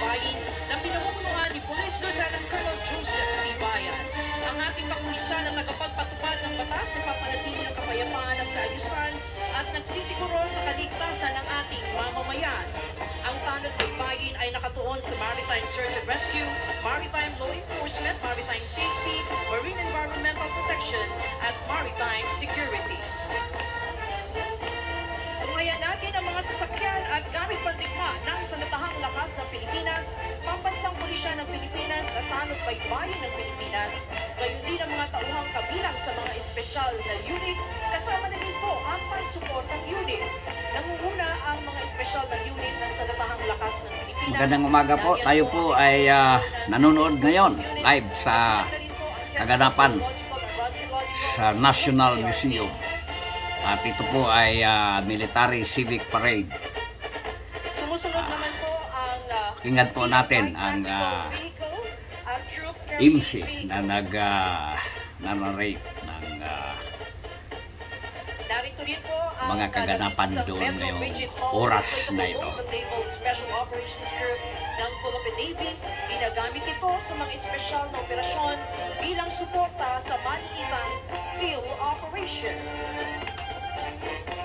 baybayin na pinamumunuan ni Police Lieutenant Colonel Joseph C. Bayan. Ang ating kapulisan na tagapagpatupad ng batas sa papanatili ng kapayapaan at kaayusan at nagsisiguro sa kaligtasan ng ating mamamayan. Ang tanod baybayin ay nakatuon sa maritime search and rescue, maritime law enforcement, maritime safety, marine environmental protection, at maritime security. Tungayan natin ang mga sasakyan at gamit pandigma ng sandatahang lakas ng Pilipinas, pambansang pulisya ng Pilipinas at tanod baybayin ng Pilipinas, gayon din ang mga tauhang kabilang sa mga espesyal na unit, kasama na rin po ang pansuportang unit. Nangunguna ang mga espesyal na unit ng sandatahang lakas ng Pilipinas. Magandang umaga po. Tayo po ay nanonood ngayon live sa kaganapan sa National Museum. At ito po ay Military Civic Parade. Sumusunod naman po ang tingnan po natin ang MC na nag-narrate ng mga kaganapan doon ngayong oras na ito. Special Operations Group ng Philippine Navy, ginagamit ito sa mga espesyal na operasyon bilang suporta sa maliitang SEAL operation.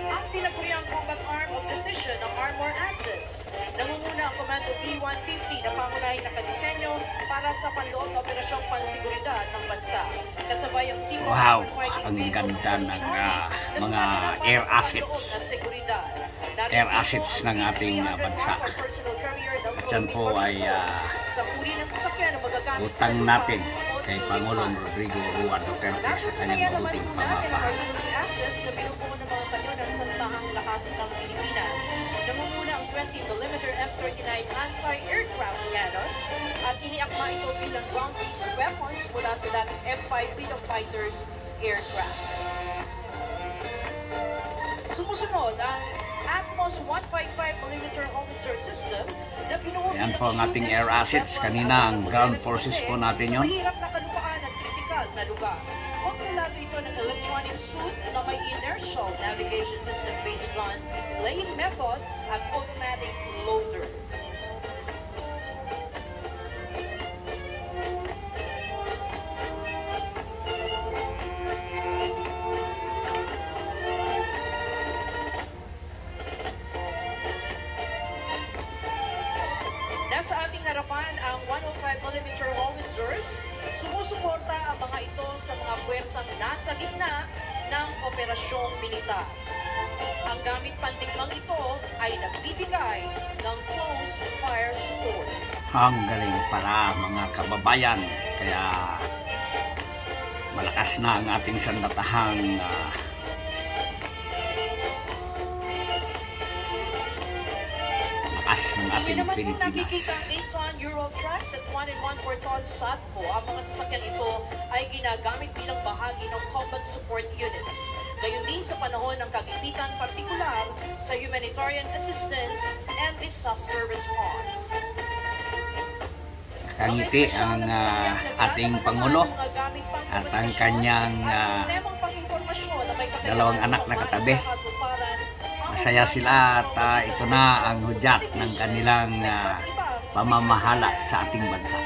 Ang tinaguriang combat arm of decision ng Armor Assets. Nangunguna ang Komando P-150 na pangunahing nakadisenyo para sa panloob na operasyong pansiguridad ng bansa. Kasabay ang Sea Wow, ang ganda ng mga air assets. Air assets ng ating bansa. At yan po ay utang natin kay Pangulong Rodrigo Roa Duterte sa kanyang mabuting pamapahala. Assets na binubuo ng mga kanyo ng sandatahang lakas ng Pilipinas. Nangunguna ang 20mm F-39 anti-aircraft cannons at iniakma ito bilang ground-based weapons mula sa dating F-5 freedom fighters aircraft. Sumusunod ang Atmos 155mm howitzer system na binuo yan po ang ating air assets. Kanina ang ground forces po natin yun. Mahirap na kalupaan at kritikal na lugar. Kontrolado ito ng electronic suit na may inertial navigation system based gun, laying method at automatic loader. Nasa ating harapan ang 105mm howitzers. Sumusuporta ang mga ito sa mga puwersang nasa gitna ng operasyong militar. Ang gamit pandigmang ito ay nagbibigay ng close fire support. Ang galing pala mga kababayan. Kaya malakas na ang ating sandatahang ng ating Pilipinas. Nakikita ang 8-ton Euro trucks at 1 and 1/4-ton SATCO. Ang mga sasakyang ito ay ginagamit bilang bahagi ng combat support units. Gayon din sa panahon ng kagipitan, partikular sa humanitarian assistance and disaster response. Nakangiti ang ating Pangulo at ang kanyang dalawang anak na katabi. Masaya sila at ito na ang hudyat ng kanilang pamamahala sa ating bansa.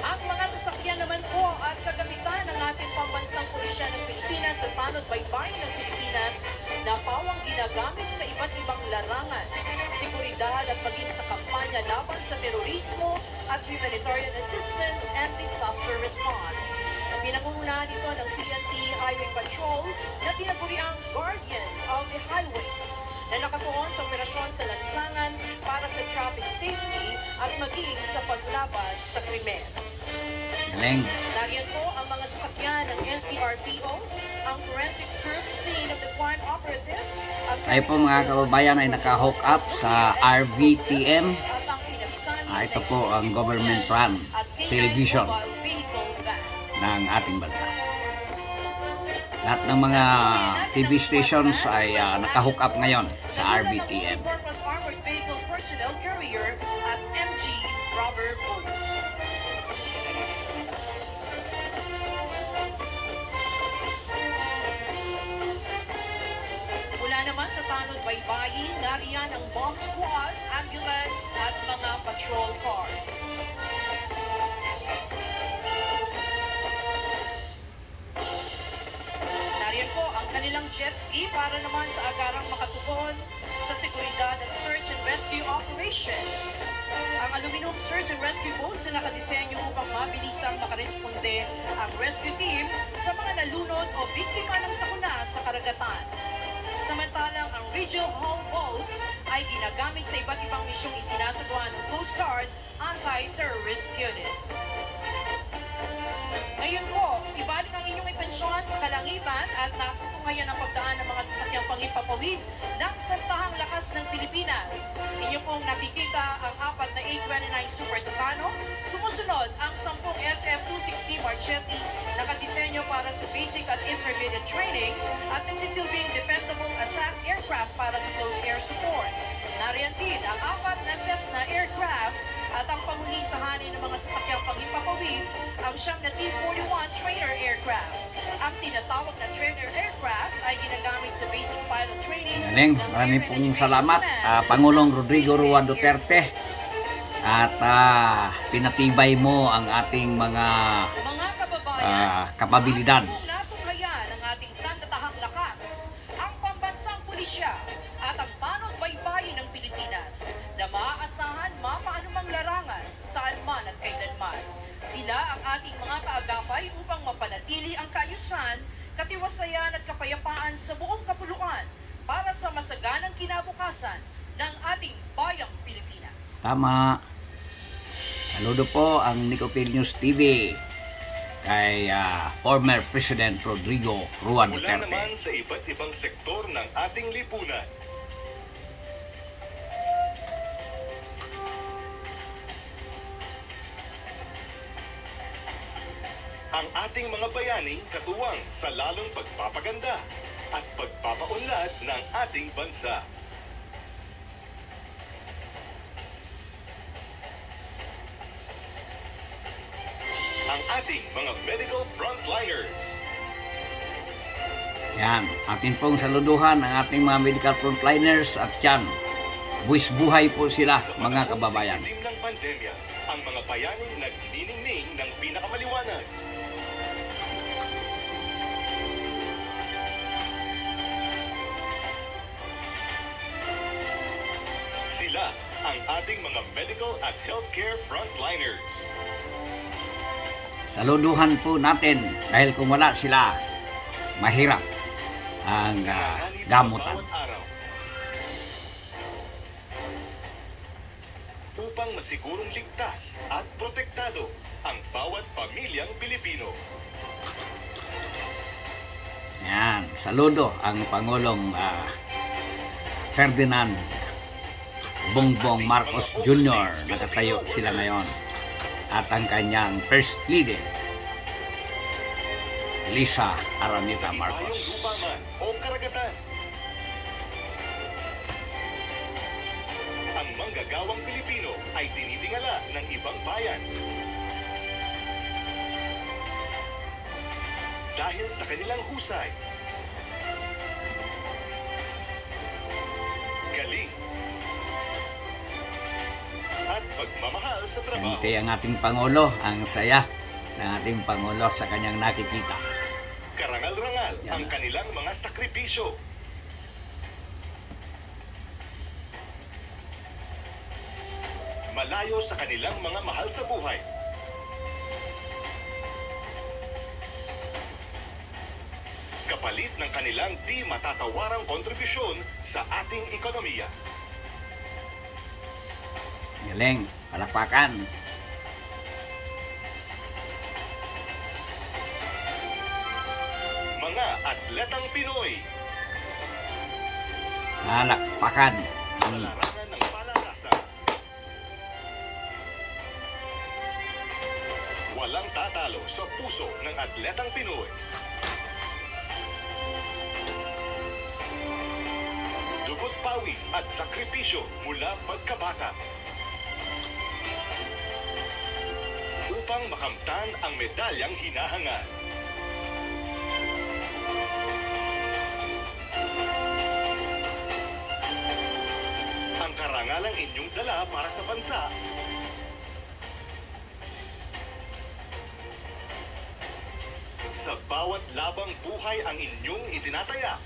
Ang mga sasakyan naman po at kagamitan ng ating pambansang pulisya ng Pilipinas at tanod baybayin ng Pilipinas na pawang ginagamit sa iba't ibang larangan, seguridad at maging sa kampanya laban sa terorismo at humanitarian assistance and disaster response. Pinangungunahan ito ng PNP Highway Patrol na tinaguriang Guardian of the Highways na nakatuon sa operasyon sa lansangan para sa traffic safety at maging sa paglaban sa krimen. Galing. Nariyan po ang mga sasakyan ng NCRPO, ang forensic group scene of the crime operatives. Tayo po mga kababayan ay naka-hook up sa RVTM. Ito po ang government run television ng ating bansa. Lahat ng mga TV stations ay naka-hook up ngayon sa RVTM. Armored Vehicle Personnel Carrier at MG Rubber Boats. Mula naman sa tanod baybayin, nariyan ang bomb squad, ambulance at mga patrol cars. Nariyan po ang kanilang jet ski para naman sa agarang makatugon sa seguridad at search and rescue operations. Ang aluminum search and rescue boats na nakadisenyo upang mabilisang makaresponde ang rescue team sa mga nalunod o biktima ng sakuna sa karagatan. Samantalang ang regional home boat ay ginagamit sa iba't ibang misyong isinasagawa ng Coast Guard Anti-Terrorist Unit. Ngayon po, ibalik ang inyong atensyon sa kalangitan at natutungayan ang pagdaan ng mga sasakyang panghimpapawid ng santahang lakas ng Pilipinas. Inyo pong nakikita ang 4 na 829 Super Tucano. Sumusunod ang 10 SF-260 Marchetti, nakadisenyo para sa basic at intermediate training at nagsisilbing dependable attack aircraft para sa close air support. Nariyan din ang 4 na Cessna aircraft at ang panghuli-sahani ng mga sasakyang panghimpapawid, ang siyang na T-41 trainer aircraft. Ang tinatawag na trainer aircraft ay ginagamit sa basic pilot training. Galing, marami pong salamat Pangulong Rodrigo Roa Duterte. At pinatibay mo ang ating mga kapabilidad. Natunghayan ang ating sandatahang lakas, ang pambansang pulisya at ang tanod baybayin ng Pilipinas na maaasahan mapaanumang larangan saan man at kailanman. Sila ang ating mga kaagapay upang mapanatili ang kaayusan, katiwasayan at kapayapaan sa buong kapuluan para sa masaganang kinabukasan ng ating bayang Pilipinas. Tama. Saludo po ang Nicopil News TV kay former President Rodrigo Roa Duterte. Mula naman sa iba't ibang sektor ng ating lipunan. Ang ating mga bayaning katuwang sa lalong pagpapaganda at pagpapaunlad ng ating bansa. Ang ating mga medical frontliners. Yan, atin pong saluduhan ang ating mga medical frontliners at yan, buwis buhay po sila mga kababayan. Sa panahon ng pandemya, ang mga bayaning nagniningning ng pinakamaliwanag. Sila ang ating mga medical at healthcare frontliners. Saluduhan po natin dahil kung wala sila, mahirap ang gamutan. Upang masigurong ligtas at protektado ang bawat pamilyang Pilipino. Yan, saludo ang Pangulong Ferdinand Bongbong Marcos Jr. Nakatayo sila ngayon. At ang kanyang First Lady, Lisa Aranita Marcos. Sa ibayong o karagatan. Ang manggagawang Pilipino ay tinitingala ng ibang bayan. Dahil sa kanilang husay, galing, at pagmamahal sa trabaho. Kaya ang ating Pangulo, ang saya ng ating Pangulo sa kanyang nakikita. Karangal-rangal ang kanilang mga sakripisyo. Malayo sa kanilang mga mahal sa buhay. Kapalit ng kanilang di matatawarang kontribusyon sa ating ekonomiya. Galing, palakpakan. Mga atletang Pinoy. Palakpakan. Sa larangan ng palakasan. Walang tatalo sa puso ng atletang Pinoy. Dugot pawis at sakripisyo mula pagkabata. Upang makamtan ang medalyang hinahangad. karangalang inyong dala para sa bansa, sa bawat labang buhay ang inyong itinataya,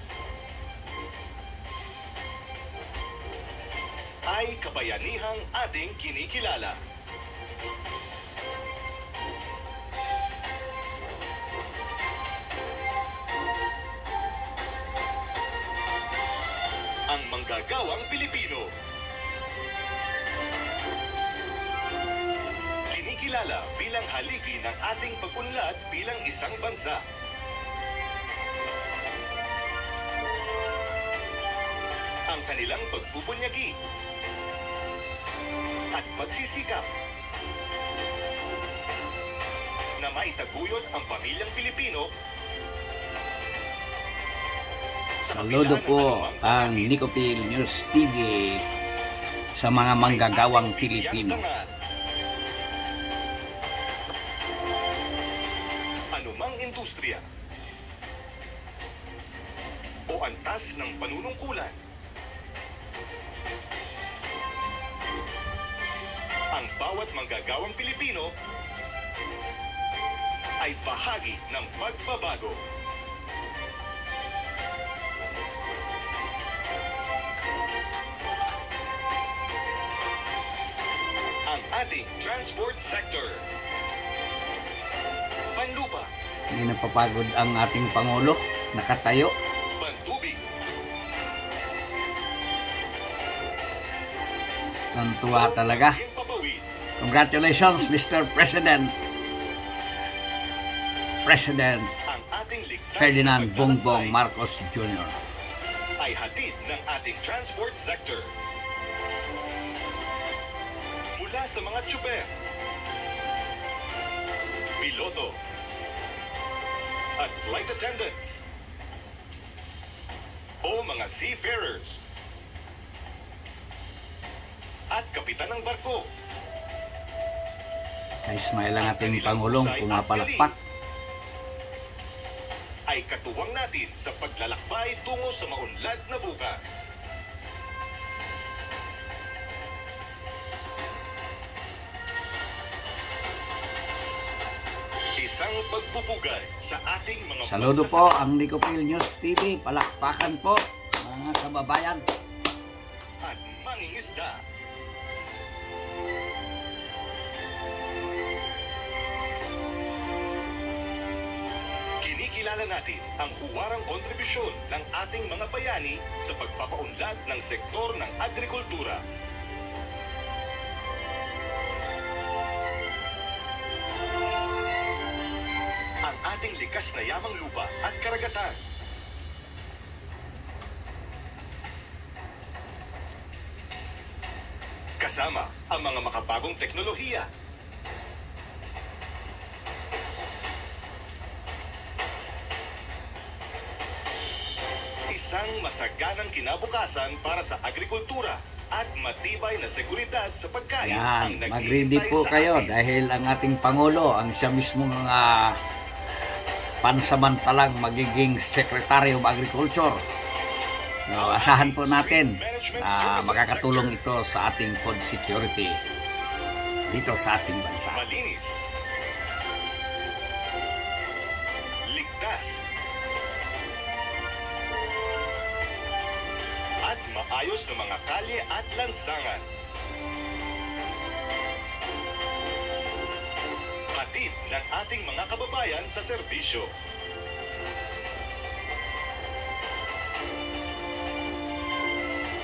ay kabayanihang ating kinikilala. Ang manggagawang Pilipino. Kinikilala bilang haligi ng ating pag-unlad bilang isang bansa. Ang kanilang pagpupunyagi at pagsisikap na maitaguyod ang pamilyang Pilipino. Saludo po ang Nicopil News TV sa mga manggagawang Pilipino. Anumang industriya o antas ng panunungkulan, ang bawat manggagawang Pilipino ay bahagi ng pagbabago. Ang ating transport sector. Panlupa. Hindi napapagod ang ating Pangulo, nakatayo. Pantubig. Nantuwa talaga. Congratulations, Mr. President. President Ang ating ligtas Ferdinand na Bongbong paglalakbay Marcos Jr. ay hatid ng ating transport sector. Mula sa mga tsuper, piloto, at flight attendants, o mga seafarers, at kapitan ng barko. Kay smile ang ating Pangulong pumapalakpak. Ay katuwang natin sa paglalakbay tungo sa maunlad na bukas. Isang pagpupugay sa ating mga Saludo po ang Nicopil News TV. Palakpakan po mga kababayan. At mangingisda. Kinikilala natin ang huwarang kontribusyon ng ating mga bayani sa pagpapaunlad ng sektor ng agrikultura. Ang ating likas na yamang lupa at karagatan. Kasama ang mga makabagong teknolohiya. Isang masaganang kinabukasan para sa agrikultura at matibay na seguridad sa pagkain ang Yan, mag-ready po sa kayo atin. dahil ang ating Pangulo, ang siya mismong pansamantalang magiging Secretary of Agriculture. So, asahan po natin makakatulong ito sa ating food security dito sa ating bansa. Malinis, ligtas, at maayos na mga kalye at lansangan. Hatid ng ating mga kababayan sa serbisyo.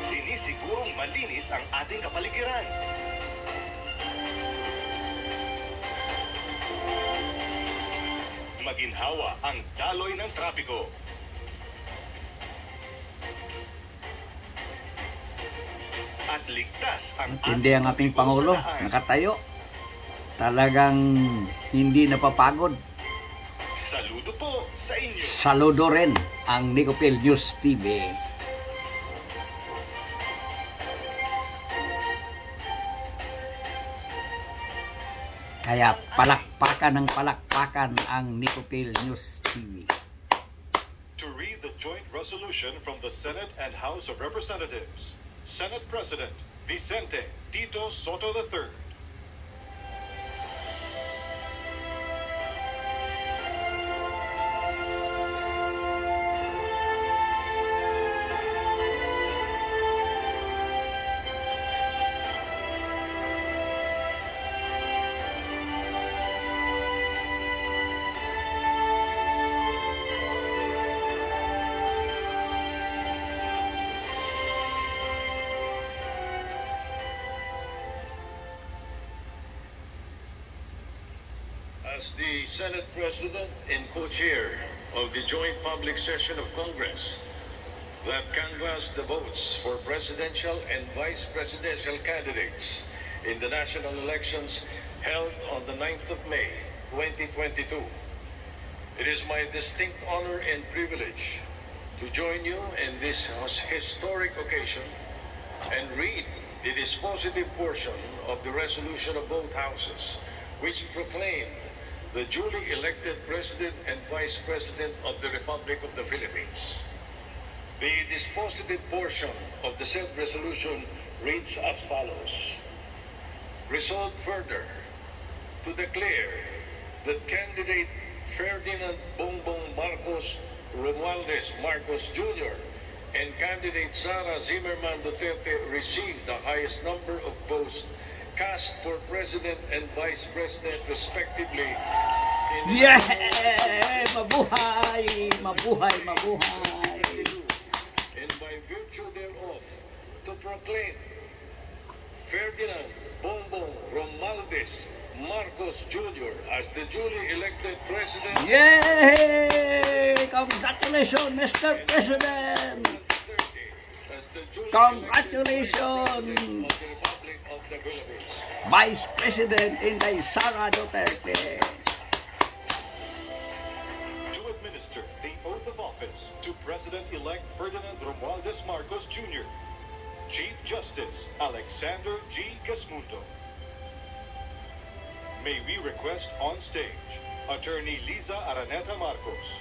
Sinisigurong malinis ang ating kapaligiran. Maginhawa ang daloy ng trapiko. At ligtas ang Hindi ang ating tubigo Pangulo, sa daan. nakatayo. Talagang hindi napapagod. Saludo po sa inyo. Saludo rin ang Nicopil News TV. Kaya palakpakan ng palakpakan ang Nicopil News TV. To read the joint resolution from the Senate and House of Representatives, Senate President Vicente Tito Soto III. As the Senate President and co-chair of the joint public session of Congress that canvassed the votes for presidential and vice presidential candidates in the national elections held on the 9th of May, 2022, it is my distinct honor and privilege to join you in this historic occasion and read the dispositive portion of the resolution of both houses, which proclaimed the duly elected President and Vice President of the Republic of the Philippines. The dispositive portion of the said resolution reads as follows. Resolved further to declare that candidate Ferdinand Bongbong Marcos Romualdez Marcos Jr. and candidate Sara Zimmerman Duterte received the highest number of votes cast for President and Vice President respectively. Yeah! Mabuhay! Mabuhay! Mabuhay! And by virtue thereof, to proclaim Ferdinand Bongbong Romualdez Marcos Jr. as the duly elected President. Yay! Congratulations, Mr. President! Congratulations! Vice President Inday Sara Duterte. To administer the oath of office to President-elect Ferdinand Romualdez Marcos Jr., Chief Justice Alexander G. Gasmundo. May we request on stage Attorney Liza Araneta Marcos,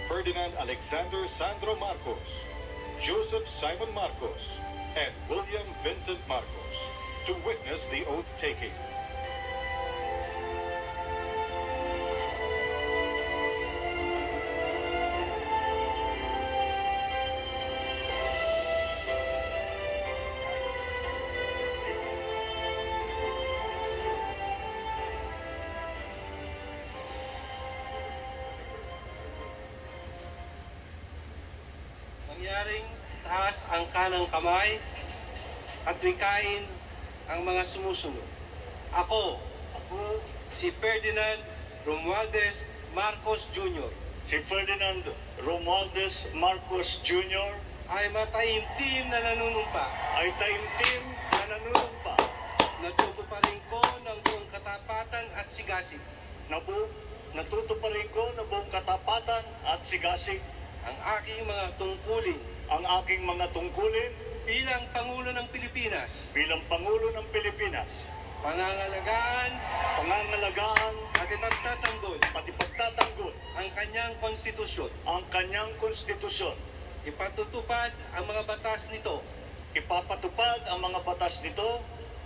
Ferdinand Alexander Sandro Marcos, Joseph Simon Marcos, and William Vincent Marcos to witness the oath-taking. Mangyaring taas ang kanang kamay at wikain ang mga sumusunod. Ako, si Ferdinand Romualdez Marcos Jr. Si Ferdinand Romualdez Marcos Jr. ay mataimtim na nanunumpa. Natutuparin ko ng buong katapatan at sigasig. Natutuparin ko ng buong katapatan at sigasig ang aking mga tungkulin bilang Pangulo ng Pilipinas. Pangangalagaan at ipagtatanggol ang kanyang konstitusyon. Ipatutupad ang mga batas nito.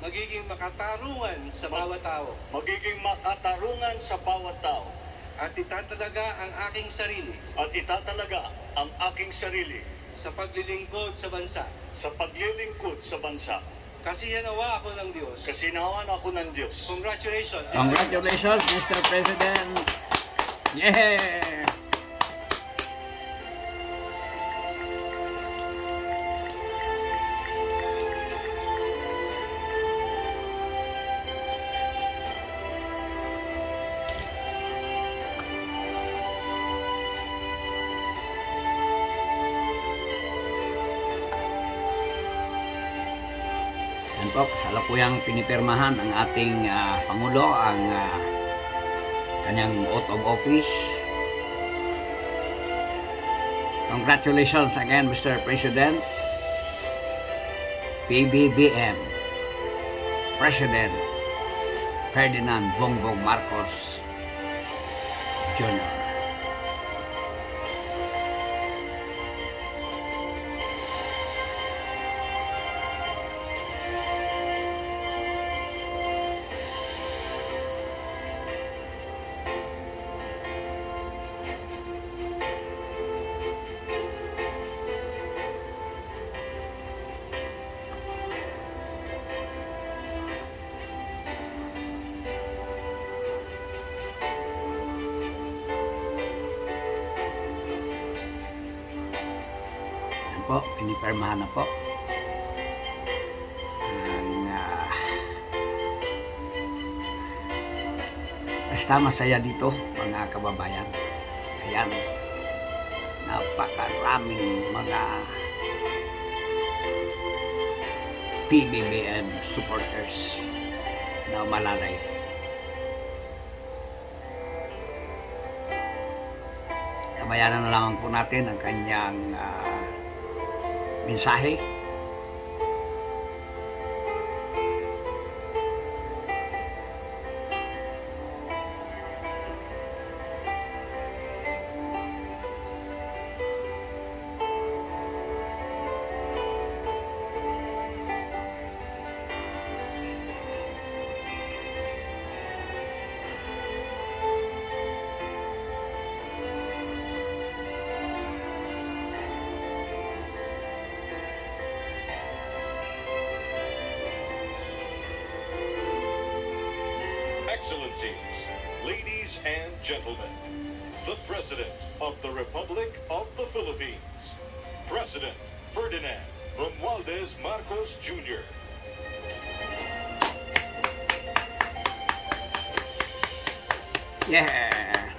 Magiging makatarungan sa bawat tao. At itatalaga ang aking sarili sa paglilingkod sa bansa. Kasihanawa ako ng Diyos. Congratulations. Congratulations, Mr. President. Yeah! Yan po, kasalukuyang pinipirmahan ang ating Pangulo ang kanyang oath of office. Congratulations again, Mr. President. Pbbm President Ferdinand Bongbong Marcos Jr. Yan po, pinipirmahan na po. Basta masaya dito mga kababayan. Ayan, napakaraming mga Pbbm supporters na umalalay. Tabayanan na lamang po natin ang kanyang mensahe. Excellencies, ladies and gentlemen, the President of the Republic of the Philippines, President Ferdinand Romualdez Marcos Jr. Yeah!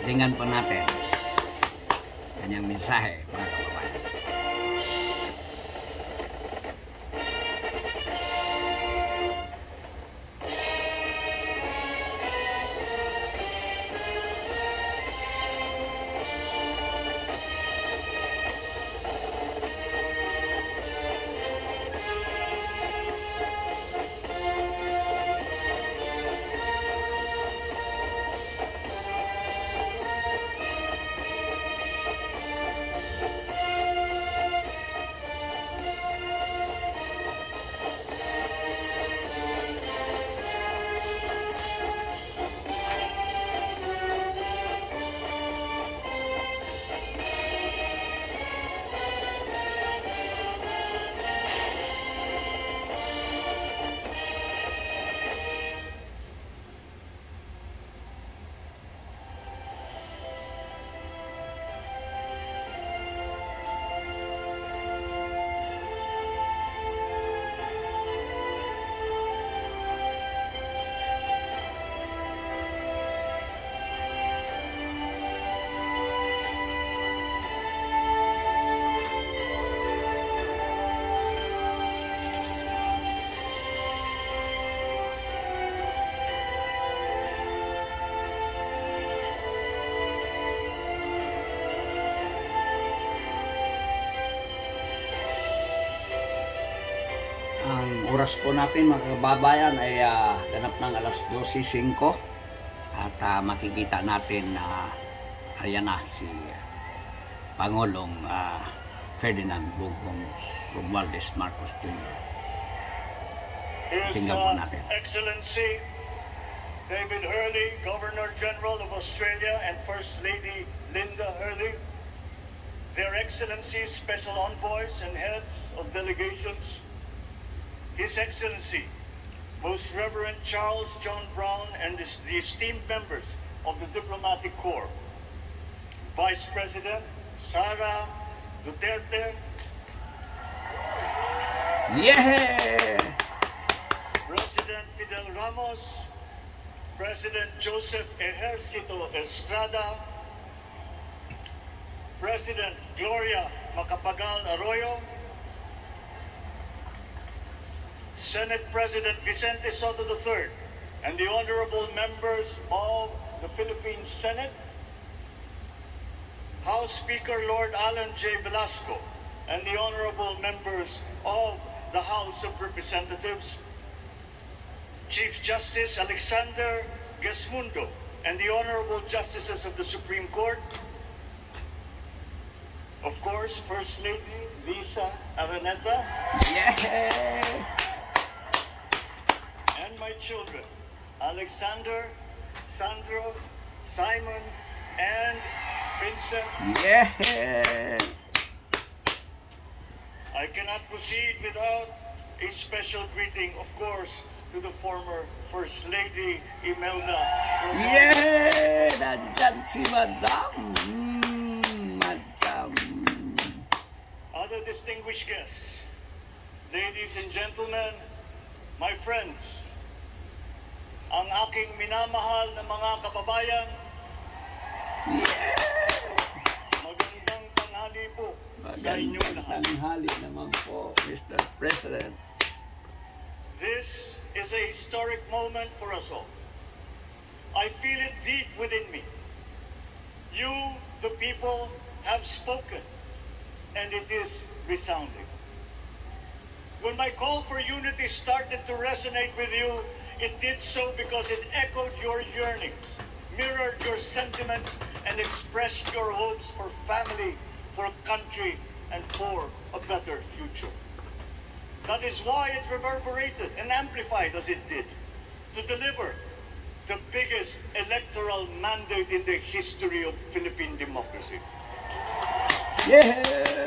Tingnan po natin kanyang mensahe, mga kababayan. Ang oras po natin mga kababayan ay ganap ng alas 12:05 at makikita natin na ayan na si Pangulong Ferdinand Romualdez Marcos Jr. Tingnan po natin. Excellency David Hurley, Governor General of Australia, and First Lady Linda Hurley, Their Excellencies, Special Envoys, and Heads of Delegations, His Excellency, Most Reverend Charles John Brown, and the esteemed members of the Diplomatic Corps, Vice President Sara Duterte, Yeah! President Fidel Ramos, President Joseph Ejercito Estrada, President Gloria Macapagal Arroyo, Senate President Vicente Soto III, and the honorable members of the Philippine Senate, House Speaker Lord Alan J. Velasco, and the honorable members of the House of Representatives, Chief Justice Alexander Gesmundo, and the honorable justices of the Supreme Court, of course, First Lady Liza Araneta, Yeah! and my children, Alexander, Sandro, Simon, and Vincent. Yeah! I cannot proceed without a special greeting, of course, to the former First Lady Imelda. Yeah! Nandyan si Madam! Madam! distinguished guests, ladies and gentlemen, my friends, ang aking minamahal na mga kababayan, magandang tanghali po sa inyong lahat. Tanghali naman po, Mr. President. This is a historic moment for us all. I feel it deep within me. You, the people, have spoken, and it is resounding. When my call for unity started to resonate with you, it did so because it echoed your yearnings, mirrored your sentiments, and expressed your hopes for family, for country, and for a better future. That is why it reverberated and amplified as it did to deliver the biggest electoral mandate in the history of Philippine democracy. Yeah!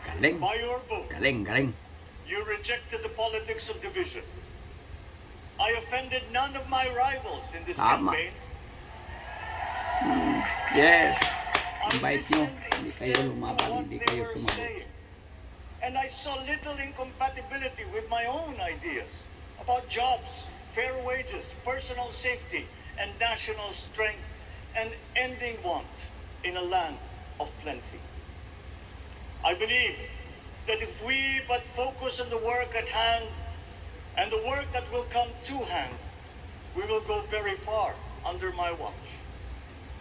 Galing. By your vote, Galing. you rejected the politics of division. I offended none of my rivals in this Tama. campaign. Yes. I Invite nyo. listened Hindi kayo instead to lumaban, what hindi they kayo were sumagot. saying. And I saw little incompatibility with my own ideas about jobs, fair wages, personal safety, and national strength, and ending want in a land of plenty. I believe that if we but focus on the work at hand and the work that will come to hand, we will go very far under my watch.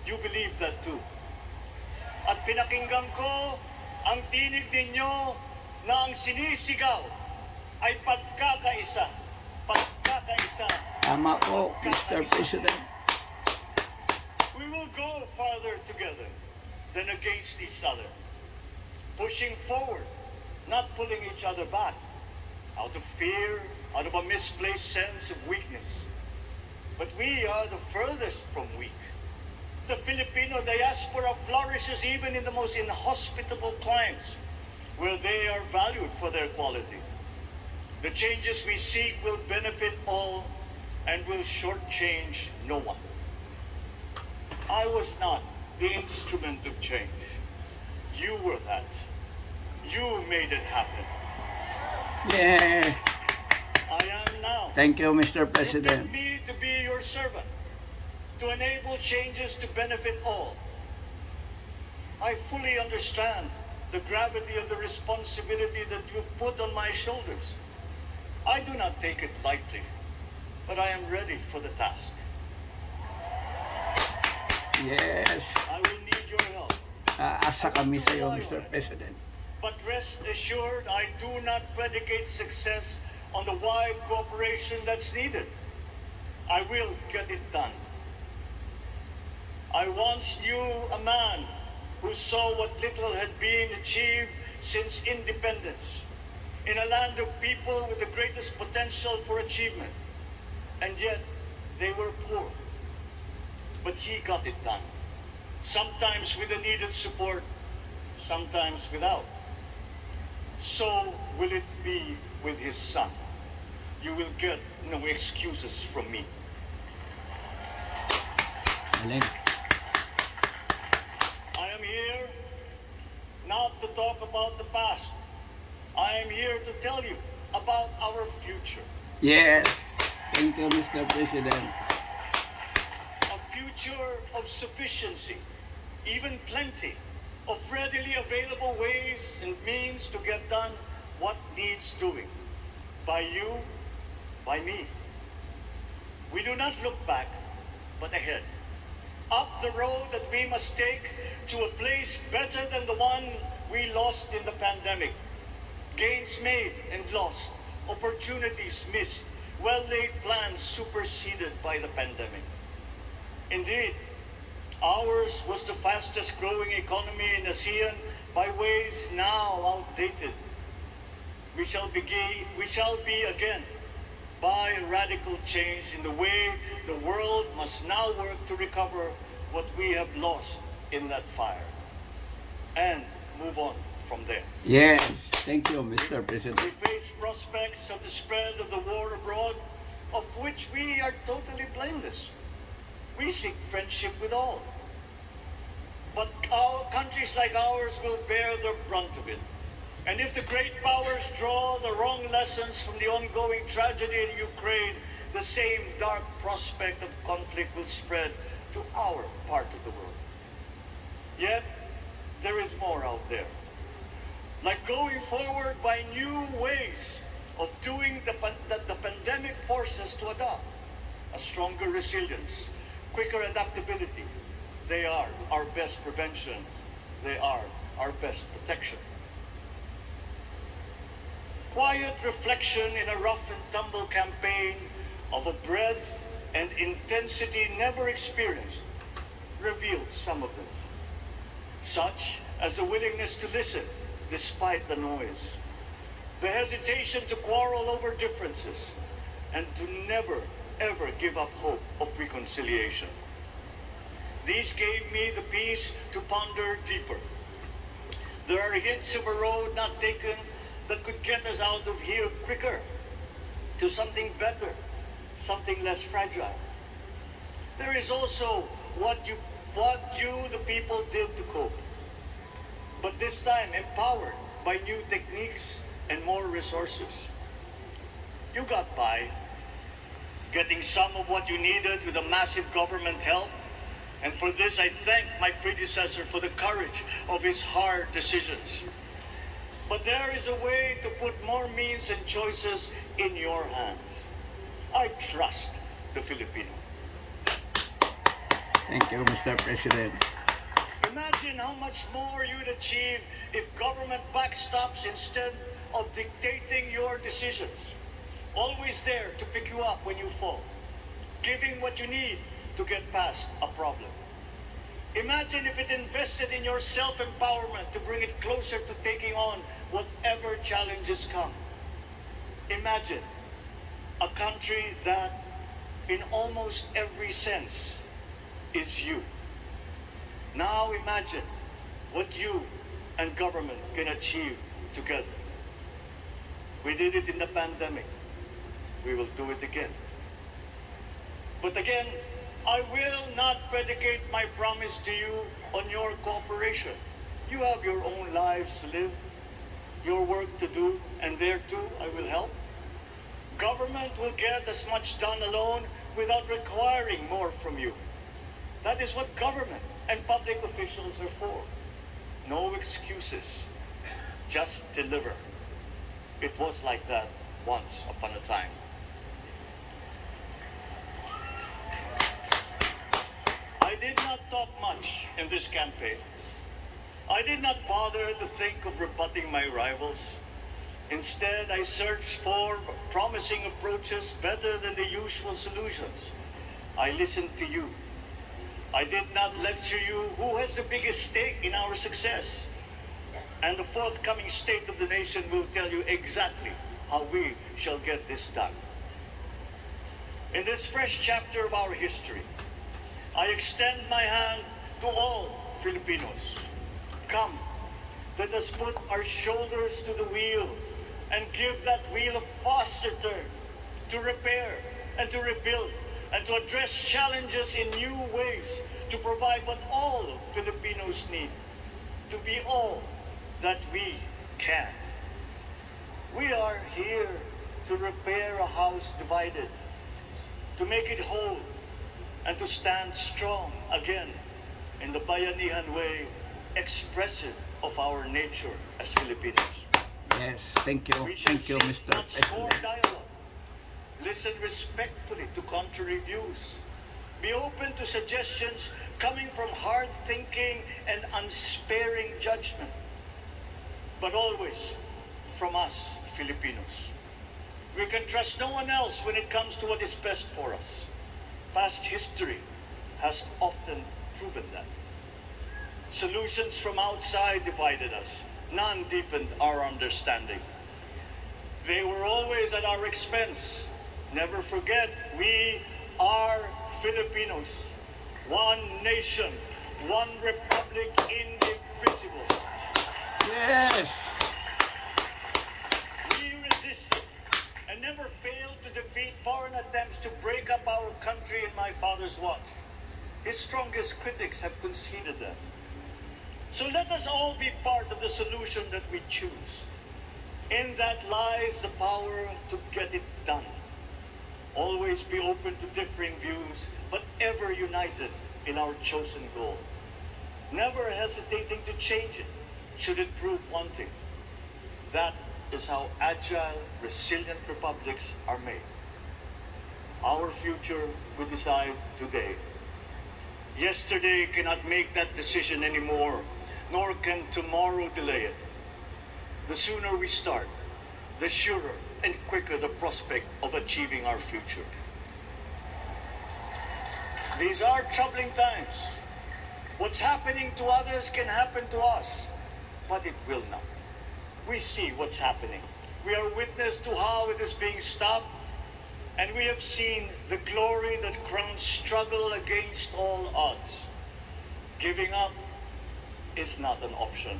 You believe that too. At pinakinggan ko ang tinig ninyo na ang sinisigaw ay pagkakaisa. Pagkakaisa. Tama po, Mr. President. We will go farther together than against each other. Pushing forward, not pulling each other back, out of fear, out of a misplaced sense of weakness. But we are the furthest from weak. The Filipino diaspora flourishes even in the most inhospitable climes, where they are valued for their quality. The changes we seek will benefit all and will shortchange no one. I was not the instrument of change. You were that. You made it happen. Yeah. I am now. Thank you, Mr. You President. picked me to be your servant, to enable changes to benefit all. I fully understand the gravity of the responsibility that you've put on my shoulders. I do not take it lightly, but I am ready for the task. Yes. I will need your help. Aasa kami sa iyo, Mr. President. But rest assured, I do not predicate success on the wide cooperation that's needed. I will get it done. I once knew a man who saw what little had been achieved since independence in a land of people with the greatest potential for achievement, and yet they were poor. But he got it done, sometimes with the needed support, sometimes without. So will it be with his son. You will get no excuses from me. Galing. I am here not to talk about the past. I am here to tell you about our future. Yes. Thank you, Mr. President. A future of sufficiency, even plenty, of readily available ways and means to get done what needs doing. By you, by me. We do not look back, but ahead. Up the road that we must take to a place better than the one we lost in the pandemic. Gains made and lost, opportunities missed, well-laid plans superseded by the pandemic. Indeed, ours was the fastest growing economy in ASEAN by ways now outdated. We shall be again by radical change in the way the world must now work to recover what we have lost in that fire and move on from there. Yes. Thank you, Mr. We President. face prospects of the spread of the war abroad, of which we are totally blameless. We seek friendship with all. but our countries like ours will bear the brunt of it. And if the great powers draw the wrong lessons from the ongoing tragedy in Ukraine, the same dark prospect of conflict will spread to our part of the world. Yet, there is more out there. Like going forward by new ways of doing that the pandemic forces to adopt. A stronger resilience, quicker adaptability. They are our best prevention. They are our best protection. Quiet reflection in a rough and tumble campaign of a breadth and intensity never experienced revealed some of them, such as a willingness to listen despite the noise, the hesitation to quarrel over differences, and to never, ever give up hope of reconciliation. These gave me the peace to ponder deeper. There are hints of a road not taken that could get us out of here quicker to something better, something less fragile. There is also what you, the people, did to cope, but this time empowered by new techniques and more resources. You got by, getting some of what you needed with a massive government help, and for this I thank my predecessor for the courage of his hard decisions. But there is a way to put more means and choices in your hands. I trust the Filipino. Thank you, Mr. President. Imagine how much more you'd achieve if government backstops instead of dictating your decisions. Always there to pick you up when you fall, giving what you need to get past a problem. Imagine if it invested in your self-empowerment to bring it closer to taking on whatever challenges come. Imagine a country that, in almost every sense, is you. Now imagine what you and government can achieve together. We did it in the pandemic. We will do it again. But again, I will not predicate my promise to you on your cooperation. You have your own lives to live, your work to do, and there too I will help. Government will get as much done alone without requiring more from you. That is what government and public officials are for. No excuses, just deliver. It was like that once upon a time. I did not talk much in this campaign. I did not bother to think of rebutting my rivals. Instead, I searched for promising approaches better than the usual solutions. I listened to you. I did not lecture you who has the biggest stake in our success. And the forthcoming State of the Nation will tell you exactly how we shall get this done. In this fresh chapter of our history, I extend my hand to all Filipinos. Come, let us put our shoulders to the wheel and give that wheel a faster turn to repair and to rebuild and to address challenges in new ways, to provide what all Filipinos need, to be all that we can. We are here to repair a house divided, to make it whole, and to stand strong again in the Bayanihan way, expressive of our nature as Filipinos. Yes, thank you. Thank you, Mr. More President. dialogue. Listen respectfully to contrary views. Be open to suggestions coming from hard thinking and unsparing judgment. But always from us, Filipinos. We can trust no one else when it comes to what is best for us. Past history has often proven that. Solutions from outside divided us. None deepened our understanding. They were always at our expense. Never forget, we are Filipinos. One nation, one republic, indivisible. Yes! We resisted and never failed to defeat foreign attempts to break up our country in my father's watch. His strongest critics have conceded that. So let us all be part of the solution that we choose. In that lies the power to get it done. Always be open to differing views, but ever united in our chosen goal. Never hesitating to change it, should it prove wanting. That is how agile, resilient republics are made. Our future we decide today. Yesterday cannot make that decision anymore, nor can tomorrow delay it. The sooner we start, the surer and quicker the prospect of achieving our future. These are troubling times. What's happening to others can happen to us, but it will not. We see what's happening. We are witness to how it is being stopped, and we have seen the glory that crowns struggle against all odds. Giving up is not an option.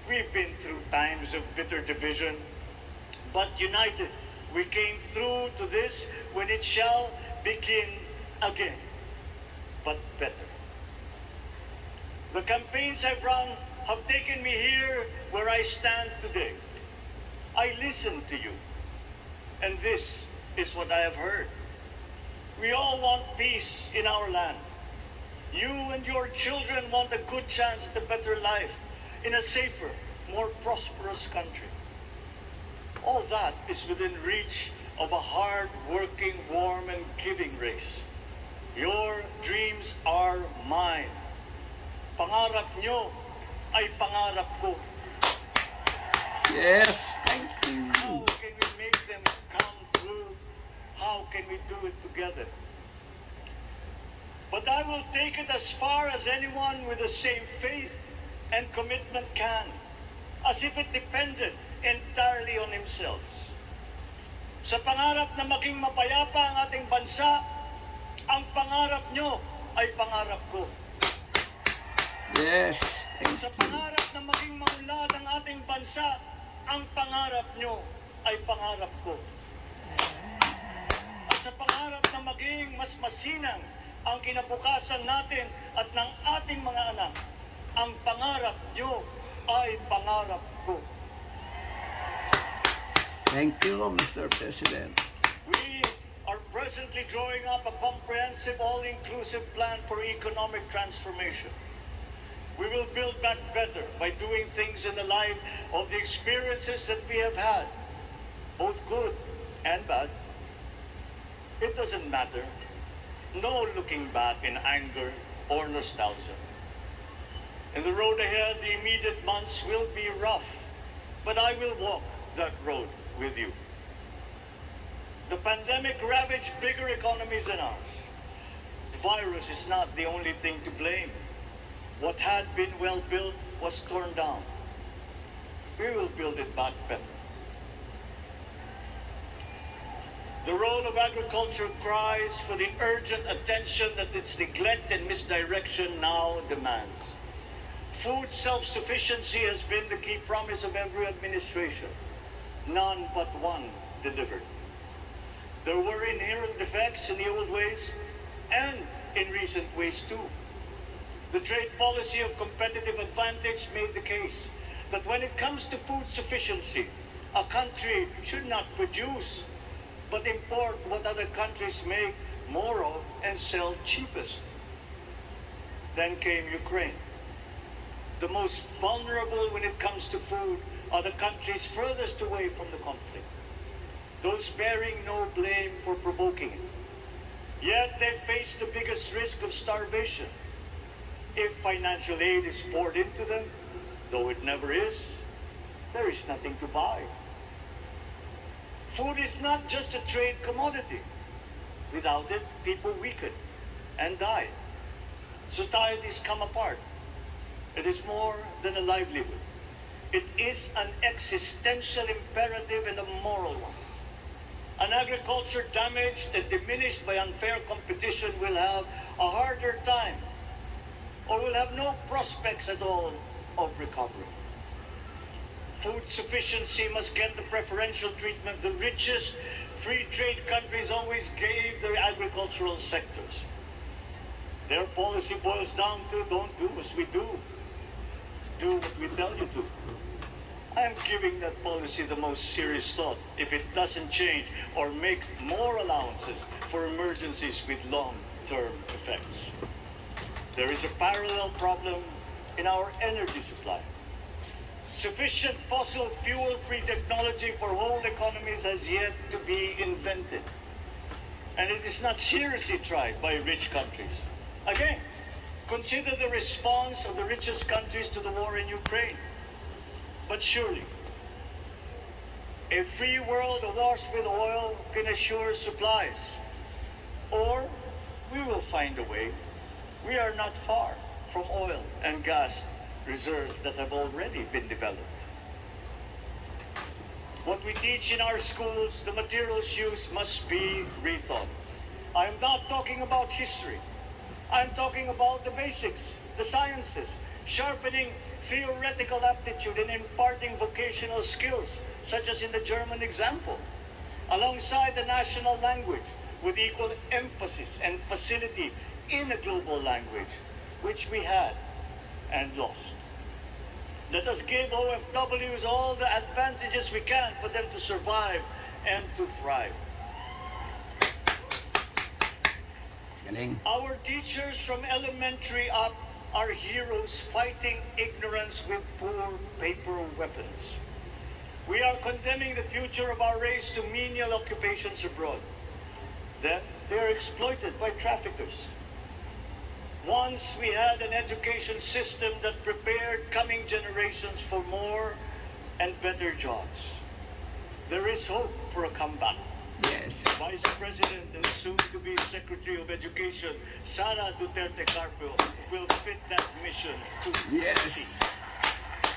We've been through times of bitter division, but united, we came through to this when it shall begin again, but better. The campaigns I've run have taken me here where I stand today. I listened to you, and this is what I have heard. We all want peace in our land. You and your children want a good chance at a better life in a safer, more prosperous country. All that is within reach of a hard-working, warm, and giving race. Your dreams are mine. Pangarap nyo ay pangarap ko. Yes, thank you. How can we make them come true? How can we do it together? But I will take it as far as anyone with the same faith and commitment can, as if it depended entirely on himself. Sa pangarap na maging mapayapa ang ating bansa, ang pangarap nyo ay pangarap ko. Yes, thank Sa you. pangarap na maging maunlad ang ating bansa, ang pangarap nyo ay pangarap ko. At sa pangarap na maging mas masinang ang kinabukasan natin at ng ating mga anak, ang pangarap nyo ay pangarap ko. Thank you, Mr. President. We are presently drawing up a comprehensive, all-inclusive plan for economic transformation. We will build back better by doing things in the light of the experiences that we have had, both good and bad. It doesn't matter. No looking back in anger or nostalgia. In the road ahead, the immediate months will be rough, but I will walk that road with you. The pandemic ravaged bigger economies than ours. The virus is not the only thing to blame. What had been well built was torn down. We will build it back better. The role of agriculture cries for the urgent attention that its neglect and misdirection now demands. Food self-sufficiency has been the key promise of every administration. None but one delivered. There were inherent defects in the old ways and in recent ways too. The trade policy of competitive advantage made the case that when it comes to food sufficiency, a country should not produce, but import what other countries make more of and sell cheapest. Then came Ukraine. The most vulnerable when it comes to food are the countries furthest away from the conflict, those bearing no blame for provoking it. Yet they face the biggest risk of starvation. If financial aid is poured into them, though it never is, there is nothing to buy. Food is not just a trade commodity. Without it, people weaken and die. Societies come apart. It is more than a livelihood. It is an existential imperative and a moral one. An agriculture damaged and diminished by unfair competition will have a harder time, or will have no prospects at all of recovery. Food sufficiency must get the preferential treatment the richest free trade countries always gave their agricultural sectors. Their policy boils down to don't do as we do. do what we tell you to. I am giving that policy the most serious thought if it doesn't change or make more allowances for emergencies with long-term effects. There is a parallel problem in our energy supply. Sufficient fossil fuel-free technology for whole economies has yet to be invented. And it is not seriously tried by rich countries. Again, consider the response of the richest countries to the war in Ukraine. But surely, a free world awash with oil can assure supplies. Or we will find a way. We are not far from oil and gas reserves that have already been developed. What we teach in our schools, the materials used must be rethought. I am not talking about history. I'm talking about the basics, the sciences, sharpening theoretical aptitude and imparting vocational skills, such as in the German example, alongside the national language with equal emphasis and facility in a global language, which we had and lost. Let us give OFWs all the advantages we can for them to survive and to thrive. Galing. Our teachers from elementary up are heroes fighting ignorance with poor paper weapons. We are condemning the future of our race to menial occupations abroad. Then they are exploited by traffickers. Once we had an education system that prepared coming generations for more and better jobs. There is hope for a comeback. Yes. Vice President and soon-to-be Secretary of Education, Sara Duterte Carpio, will fit that mission to Yes. T.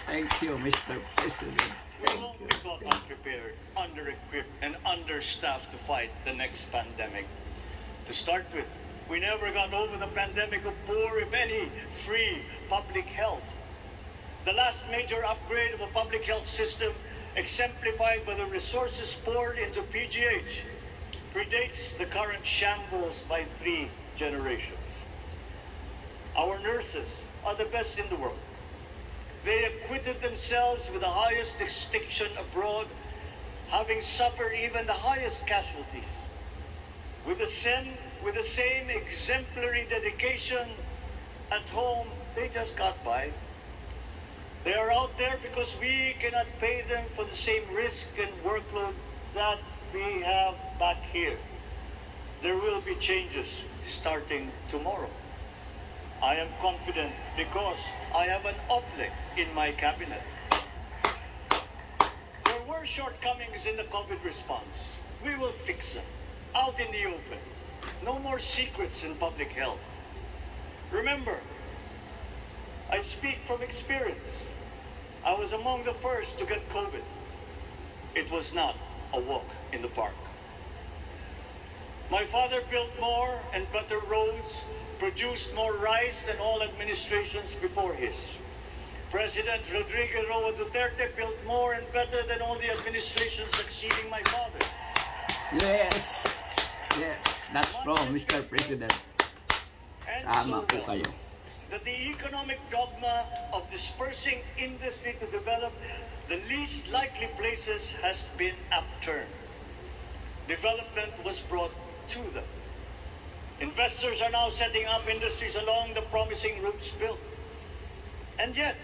Thank you, Mr. President. We won't be caught unprepared, under-equipped, and understaffed to fight the next pandemic. To start with, we never got over the pandemic of poor, if any, free public health. The last major upgrade of a public health system, exemplified by the resources poured into PGH, predates the current shambles by 3 generations. Our nurses are the best in the world. They acquitted themselves with the highest distinction abroad, having suffered even the highest casualties. With the same exemplary dedication at home, they just got by. They are out there because we cannot pay them for the same risk and workload that we have back here. There will be changes starting tomorrow. I am confident because I have an oblate in my cabinet. There were shortcomings in the COVID response. We will fix them out in the open. No more secrets in public health. Remember, I speak from experience. I was among the first to get COVID. It was not a walk in the park. My father built more and better roads, produced more rice than all administrations before his. President Rodrigo Roa Duterte built more and better than all the administrations succeeding my father. Yes. Yes. That's true, Mr. President. And Tama so po well, kayo. that the economic dogma of dispersing industry to develop the least likely places has been upturned. Development was brought to them. Investors are now setting up industries along the promising routes built. And yet,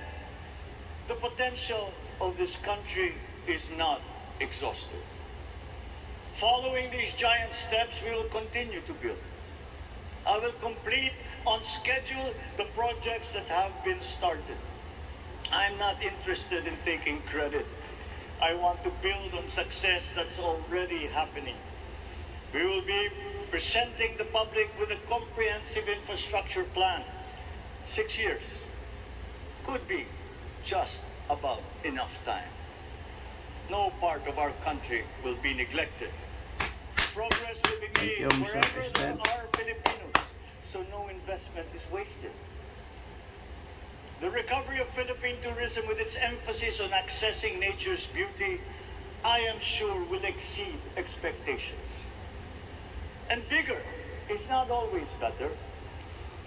the potential of this country is not exhausted. Following these giant steps, we will continue to build. I will complete on schedule the projects that have been started. I'm not interested in taking credit. I want to build on success that's already happening. We will be presenting the public with a comprehensive infrastructure plan. 6 years could be just about enough time. No part of our country will be neglected. Progress will be made you, Mr. wherever there President. are Filipinos, so no investment is wasted. The recovery of Philippine tourism with its emphasis on accessing nature's beauty, I am sure will exceed expectations. And bigger is not always better,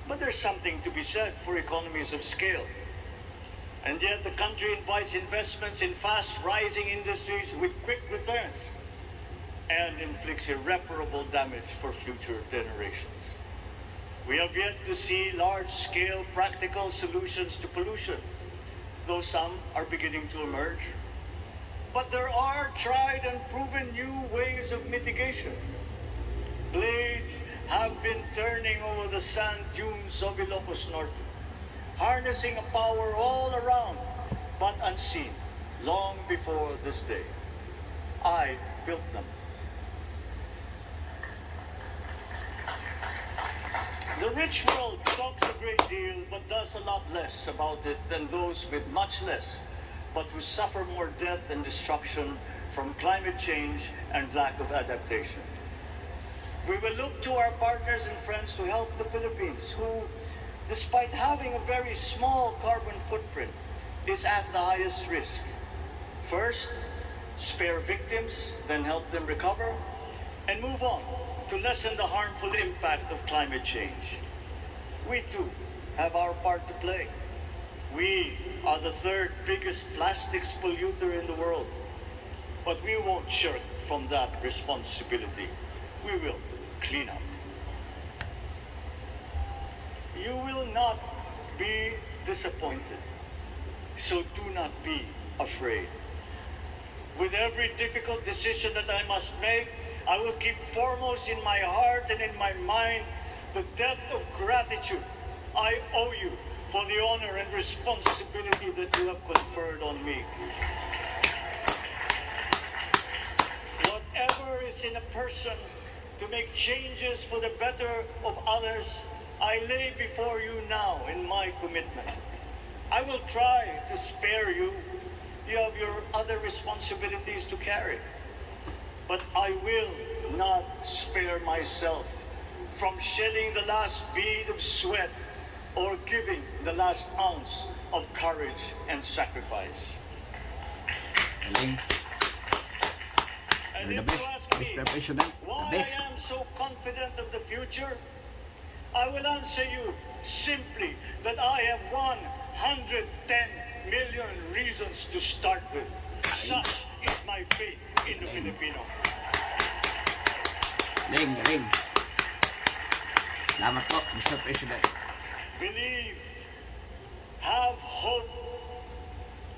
but there's something to be said for economies of scale. And yet the country invites investments in fast-rising industries with quick returns and inflicts irreparable damage for future generations. We have yet to see large-scale practical solutions to pollution, though some are beginning to emerge. But there are tried and proven new ways of mitigation. Blades have been turning over the sand dunes of Ilocos Norte, harnessing a power all around, but unseen, long before this day. I built them. The rich world talks a great deal, but does a lot less about it than those with much less, but who suffer more death and destruction from climate change and lack of adaptation. We will look to our partners and friends to help the Philippines, who, despite having a very small carbon footprint, is at the highest risk. First, spare victims, then help them recover, and move on to lessen the harmful impact of climate change. We too have our part to play. We are the third biggest plastics polluter in the world, but we won't shirk from that responsibility. We will clean up. You will not be disappointed, so do not be afraid. With every difficult decision that I must make, I will keep foremost in my heart and in my mind the debt of gratitude I owe you for the honor and responsibility that you have conferred on me. Whatever is in a person to make changes for the better of others, I lay before you now in my commitment. I will try to spare you. You have your other responsibilities to carry. But I will not spare myself from shedding the last bead of sweat or giving the last ounce of courage and sacrifice. And if you ask me why I am so confident of the future, I will answer you simply that I have 110 million reasons to start with. Such is my faith in the Filipino. Galing. Salamat po, Mr. President. Believe, have hope.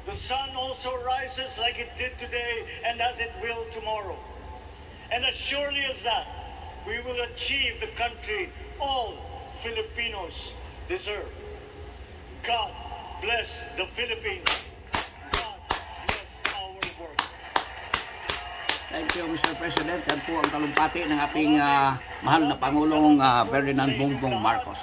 The sun also rises like it did today and as it will tomorrow. And as surely as that, we will achieve the country all Filipinos deserve. God bless the Philippines. God bless our work. Thank you, Mr. President. Yan po ang talumpati ng ating mahal na Pangulong Ferdinand Bongbong Marcos.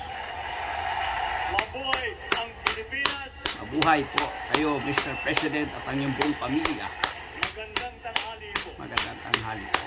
Mabuhay ang Pilipinas. Mabuhay po kayo, Mr. President, at ang iyong buong pamilya. Magandang tanghali po. Magandang tanghali po.